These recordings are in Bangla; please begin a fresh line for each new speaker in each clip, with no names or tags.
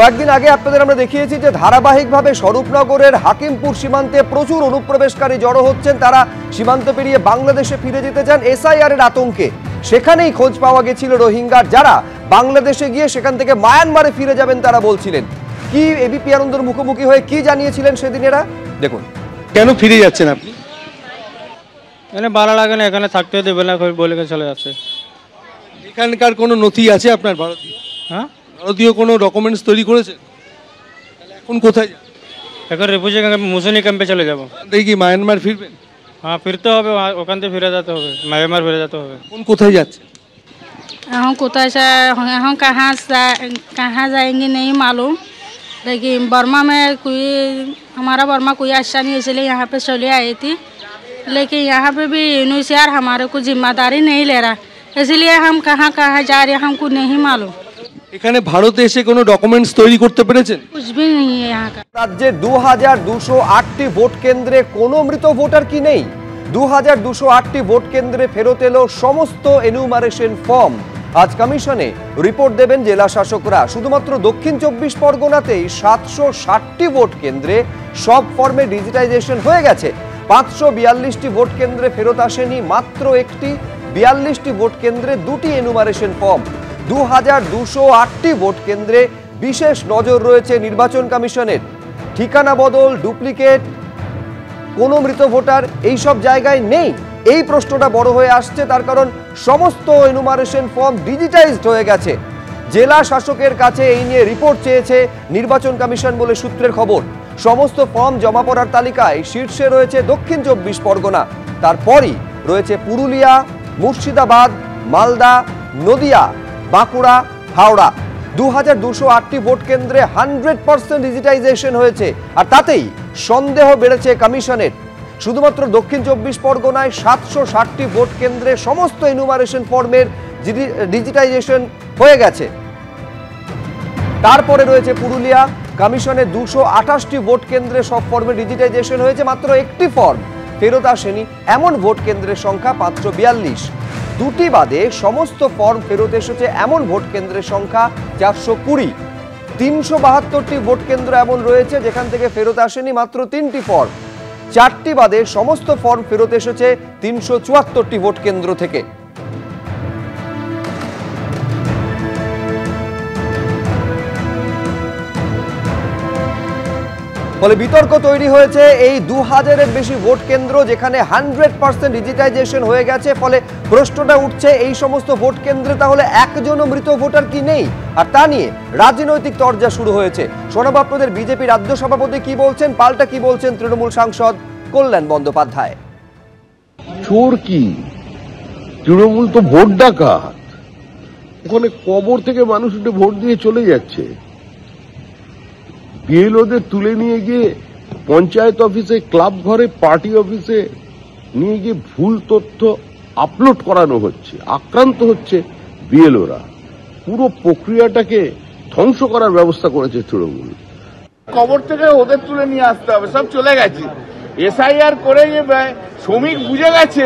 কয়েকদিন আগে আপনাদের আমরা দেখিয়েছি যে ধারাবাহিকভাবে স্বরূপনগরের হাকিমপুর সীমান্তে প্রচুর অনুপ্রবেশকারী জড়ো হচ্ছেন। তারা সীমান্ত পেরিয়ে বাংলাদেশে ফিরে যেতে চান এসআইআর এর আতঙ্কে। সেখানেই খোঁজ পাওয়া গেছিল রোহিঙ্গার, যারা বাংলাদেশে গিয়ে সেখান থেকে মায়ানমারে ফিরে যাবেন তারা বলছিলেন। কি এবিপি আনন্দর মুখোমুখি হয়ে কি জানিয়েছিলেন সেদিন এরা, দেখুন।
কেন ফিরে যাচ্ছেন আপনি?
এখানে ভালো লাগে না, এখানে থাকতে দেবে না বলে চলে যাচ্ছে।
এখানকার কোনো নথি আছে আপনার ভারতীয়?
হ্যাঁ,
ভারতীয় কোনো ডকুমেন্টস তৈরি করেছে? এখন কোথায় যান?
এখন রিফিউজি ক্যাম্প মুসলিম ক্যাম্পে চলে যাবো।
দেখি কি মায়ানমার ফিরবেন?
হ্যাঁ, ফিরতে হবে, ওখান থেকে ফিরে যেতে হবে, মায়ানমার ফিরে যেতে হবে।
কোন কোথায় যাচ্ছে?
हम कोता से हम कहाँ जाएंगे नहीं मालूम, लेकिन बर्मा में कोई हमारा बर्मा कोई अच्छा नहीं, इसलिए यहाँ पे चले आई थी। लेकिन यहाँ पे भी यूनिसियार हमारे को जिम्मेदारी नहीं ले रहा, इसलिए हम कहाँ कहाँ जा रहे हैं हमको नहीं मालूम।
এখানে ভারতে এসে কোনো ডকুমেন্টস তৈরি করতে পেরেছেন?
कुछ भी नहीं है यहाँ का।
রাজ্যে 2208টি ভোট কেন্দ্রে কোনো মৃত ভোটার কি নেই? 2208টি ভোট কেন্দ্রে ফেরত এলো সমস্ত এনুমারেশন ফর্ম। আজ কমিশনে রিপোর্ট দেবেন জেলা শাসকরা। শুধুমাত্র দক্ষিণ 24 পরগনাতেই 760টি ভোট কেন্দ্রে সব ফর্মে ডিজিটাইজেশন হয়ে গেছে। 542টি ভোট কেন্দ্রে ফেরত আসেনি মাত্র একটি, 42টি ভোট কেন্দ্রে দুটি এনুমারেশন ফর্ম। 2208টি ভোট কেন্দ্রে বিশেষ নজর রয়েছে নির্বাচন কমিশনের। ঠিকানা বদল, ডুপ্লিকেট, কোনো মৃত ভোটার এইসব জায়গায় নেই। এই প্রশ্নটা বড় হয়ে আসছে, তার কারণ সমস্ত এনুমারেশন ফর্ম ডিজিটাইজড হয়ে গেছে। জেলা শাসকের কাছে এই নিয়ে রিপোর্ট চেয়েছে নির্বাচন কমিশন বলে সূত্রের খবর। সমস্ত ফর্ম জমা পড়ার তালিকায় শীর্ষে রয়েছে দক্ষিণ 24 পরগনা, তারপরই রয়েছে পুরুলিয়া, মুর্শিদাবাদ, মালদা, নদিয়া, বাঁকুড়া, হাওড়া। 2208টি ভোট কেন্দ্রে 100% ডিজিটাইজেশন হয়েছে, আর তাতেই সন্দেহ বেড়েছে কমিশনের। শুধুমাত্র দক্ষিণ 24 পরগনায় 760টি ভোট কেন্দ্রে সমস্ত এনুমারেশন ফর্মের ডিজিটাইজেশন হয়ে গেছে। তারপরে রয়েছে পুরুলিয়া, কমিশনের 228টি ভোট কেন্দ্রে সব ফর্মে ডিজিটাইজেশন হয়েছে, মাত্র একটি ফর্ম ফেরত আসেনি। এমন ভোট কেন্দ্রের সংখ্যা 542। দুটি বাদে সমস্ত ফর্ম ফেরত এসেছে এমন ভোট কেন্দ্রের সংখ্যা 420। 372টি ভোট কেন্দ্র এমন রয়েছে যেখান থেকে ফেরত আসেনি মাত্র 3টি ফর্ম। 4টি বাদে সমস্ত ফর্ম ফেরত এসেছে 374টি ভোট কেন্দ্র থেকে। ফলে বিতর্ক তৈরি হয়েছে এই 2000-এর বেশি ভোট কেন্দ্র যেখানে 100% ডিজিটাইজেশন হয়ে গেছে। ফলে প্রশ্নটা উঠছে, এই সমস্ত ভোট কেন্দ্রে তাহলে একজনও মৃত ভোটার কি নেই? আর তা নিয়ে রাজনৈতিক তরজা শুরু হয়েছে। শোনাবো আপনাদের বিজেপি রাজ্য সভাপতি কি বলছেন, পাল্টা কি বলছেন তৃণমূল সাংসদ কল্যাণ বন্দ্যোপাধ্যায়।
চোর কি? তৃণমূল তো ভোট ডাকাত। ওখানে কবর থেকে মানুষ উঠে ভোট দিয়ে চলে যাচ্ছে। বিএলওদের তুলে নিয়ে গিয়ে পঞ্চায়েত অফিসে, ক্লাব ঘরে, পার্টি অফিসে নিয়ে গিয়ে ভুল তথ্য আপলোড করানো হচ্ছে। আক্রান্ত হচ্ছে বিএলওরা। পুরো প্রক্রিয়াটাকে ধ্বংস করার ব্যবস্থা করেছে তৃণমূল।
কবর থেকে ওদের তুলে নিয়ে আসতে হবে, সব চলে গেছে। এসআইআর করে যে শ্রমিক বুঝে গেছে,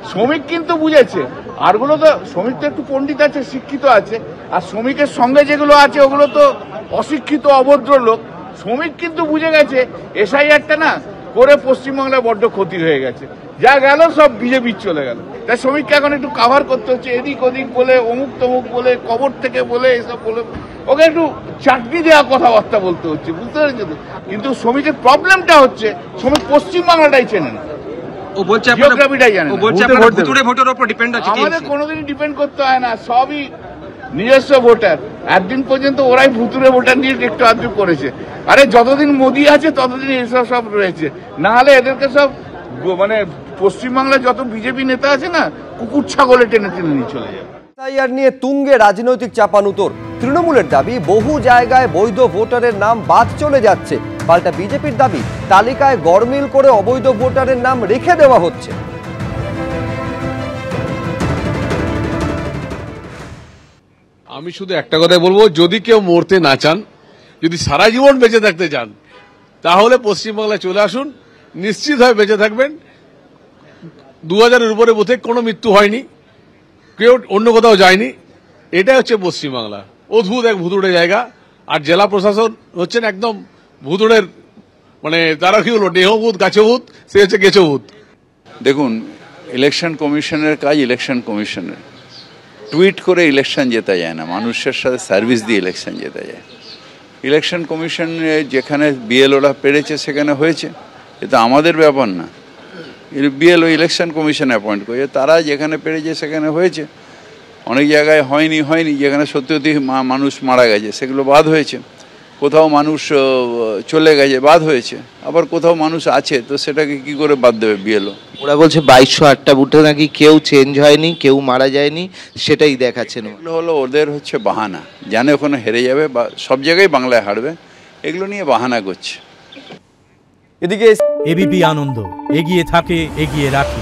শ্রমিক কিন্তু বুঝেছে। আরগুলো তো শ্রমিক তো একটু পণ্ডিত আছে, শিক্ষিত আছে, আর শ্রমিকের সঙ্গে যেগুলো আছে ওগুলো তো অশিক্ষিত অভদ্র লোক। শ্রমিক কিন্তু বুঝে গেছে এসআইআরটা না করে পশ্চিমবাংলায় বড্ড ক্ষতি হয়ে গেছে, যা গেল সব বিজেপির চলে গেল। তাই শ্রমিককে এখন একটু কাভার করতে হচ্ছে, এদিক ওদিক বলে, অমুক তমুক বলে, কবর থেকে বলে, এসব বলে ওকে একটু চাকরি দেওয়া কথাবার্তা বলতে হচ্ছে, বুঝতে পেরেছে তো? কিন্তু শ্রমিকের প্রবলেমটা হচ্ছে শ্রমিক পশ্চিমবাংলাটাই চেনে না, জিওগ্রাফিটাই জানে না। আমাদের কোনোদিনই ডিপেন্ড করতে হয় না, সবই নিজস্ব ভোটার। একদিন পর্যন্ত ওরাই ভুতুরে ভোটার নিয়ে একটু আধটু করেছে। আরে যতদিন মোদি আছে ততদিন এসব সব রয়েছে, না হলে এদেরকে সব মানে পশ্চিমবাংলায় যত বিজেপি নেতা আছে না, কুকুর ছাগলে টেনে টেনে নিয়ে চলে যাবে।
এসআইআর নিয়ে তুঙ্গে রাজনৈতিক চাপানুতোর। তৃণমূলের দাবি বহু জায়গায় বৈধ ভোটারের নাম বাদ চলে যাচ্ছে, পাল্টা বিজেপির দাবি তালিকায় গরমিল করে অবৈধ ভোটারের নাম রেখে দেওয়া হচ্ছে।
আমি শুধু একটা কথাই বলবো, যদি কেউ মরতে না চান, যদি সারা জীবন বেঁচে থাকতে চান, তাহলে পশ্চিমবাংলায় চলে আসুন, নিশ্চিতভাবে বেঁচে থাকবেন। 2000-এর উপরে বুথে কোনো মৃত্যু হয়নি, কেউ অন্য কোথাও যায়নি। এটাই হচ্ছে পশ্চিমবাংলা। অদ্ভুত এক ভুতুড়ে জায়গা। আর জেলা প্রশাসন হচ্ছেন একদম ভুতুড়ের, মানে তারা কি হলো দেহভূত গাছভূত, সে হচ্ছে গেছভূত।
দেখুন, ইলেকশন কমিশনের কাজ ইলেকশন কমিশনের, টুইট করে ইলেকশন জেতা যায় না, মানুষের সাথে সার্ভিস দিয়ে ইলেকশন জেতা যায়। ইলেকশন কমিশন যেখানে বিএলওরা পেরেছে সেখানে হয়েছে, এটা আমাদের ব্যাপার না। বিএলও ইলেকশন কমিশন অ্যাপয়েন্ট করেছে, তারা যেখানে পেরেছে সেখানে হয়েছে। অনেক জায়গায় হয়নি, যেখানে সত্যি সত্যি মানুষ মারা গেছে সেগুলো বাদ হয়েছে, কোথাও মানুষ চলে গেছে বাদ হয়েছে, আবার কোথাও মানুষ আছে তো সেটাকে কি করে বাদ দেবে বিএলও?
ওরা বলছে 2208টা বুথে নাকি কেউ চেঞ্জ হয়নি, কেউ মারা যায়নি, সেটাই দেখাচ্ছেন।
এগুলো হলো ওদের হচ্ছে বাহানা, জানে ওখানে হেরে যাবে বা সব জায়গায় বাংলায় হারবে, এগুলো নিয়ে বাহানা করছে।
এদিকে
এবিপি আনন্দ এগিয়ে থাকে, এগিয়ে রাখে।